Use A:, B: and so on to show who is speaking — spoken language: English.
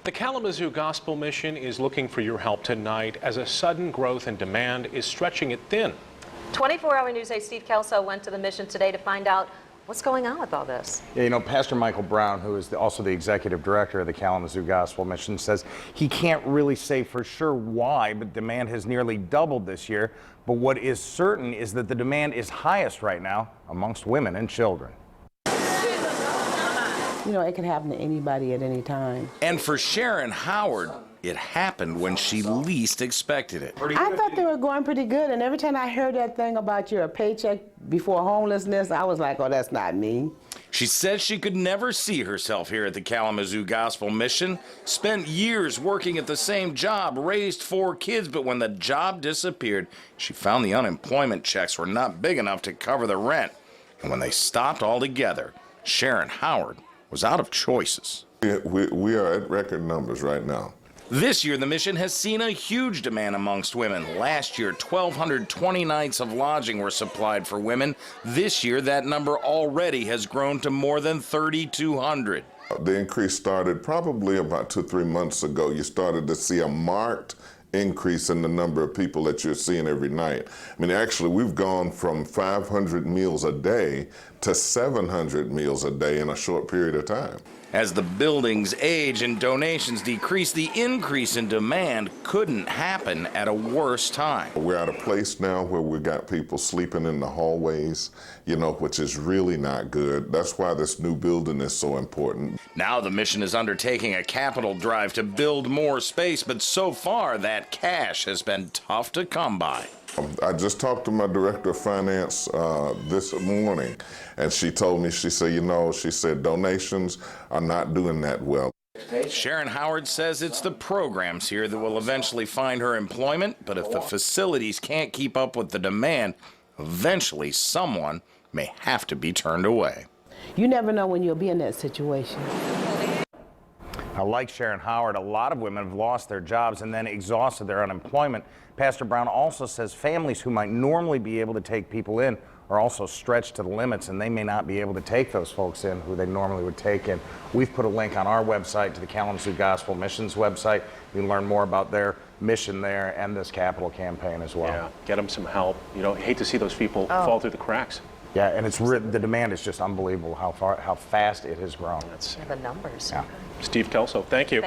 A: The Kalamazoo Gospel Mission is looking for your help tonight as a sudden growth in demand is stretching it thin.
B: 24-hour News 8's Steve Kzoo went to the mission today to find out what's going on with all this.
C: Yeah, you know, Pastor Michael Brown, who is also the executive director of the Kalamazoo Gospel Mission, says he can't really say for sure why, but demand has nearly doubled this year. But what is certain is that the demand is highest right now amongst women and children.
D: You know, it can happen to anybody at any time.
E: And for Sharon Howard, it happened when she least expected it.
D: I thought they were going pretty good, and every time I heard that thing about your paycheck before homelessness, I was like, oh, that's not me.
E: She says she could never see herself here at the Kalamazoo Gospel Mission. Spent years working at the same job, raised 4 kids, but when the job disappeared, she found the unemployment checks were not big enough to cover the rent. And when they stopped altogether, Sharon Howard was out of choices.
F: We are at record numbers right now.
E: This year, the mission has seen a huge demand amongst women. Last year, 1,220 nights of lodging were supplied for women. This year, that number already has grown to more than 3,200.
F: The increase started probably about 2-3 months ago. You started to see a marked increase in the number of people that you're seeing every night. I mean, actually, we've gone from 500 meals a day to 700 meals a day in a short period of time.
E: As the buildings age and donations decrease, the increase in demand couldn't happen at a worse time.
F: We're at a place now where we got people sleeping in the hallways, you know, which is really not good. That's why this new building is so important.
E: Now the mission is undertaking a capital drive to build more space, but so far that cash has been tough to come by.
F: I just talked to my director of finance this morning, and she told me, she said, you know, she said donations are not doing that well.
E: Sharon Howard says it's the programs here that will eventually find her employment, but if the facilities can't keep up with the demand, eventually someone may have to be turned away.
D: You never know when you'll be in that situation.
C: Now, like Sharon Howard, a lot of women have lost their jobs and then exhausted their unemployment. Pastor Brown also says families who might normally be able to take people in are also stretched to the limits, and they may not be able to take those folks in who they normally would take in. We've put a link on our website to the Kalamazoo Gospel Mission's website. You can learn more about their mission there and this capital campaign as well.
A: Yeah, get them some help. You know, hate to see those people fall through the cracks.
C: Yeah, and it's the demand is just unbelievable how fast it has grown.
B: The numbers.
C: Yeah.
A: Steve Kzoo, thank you.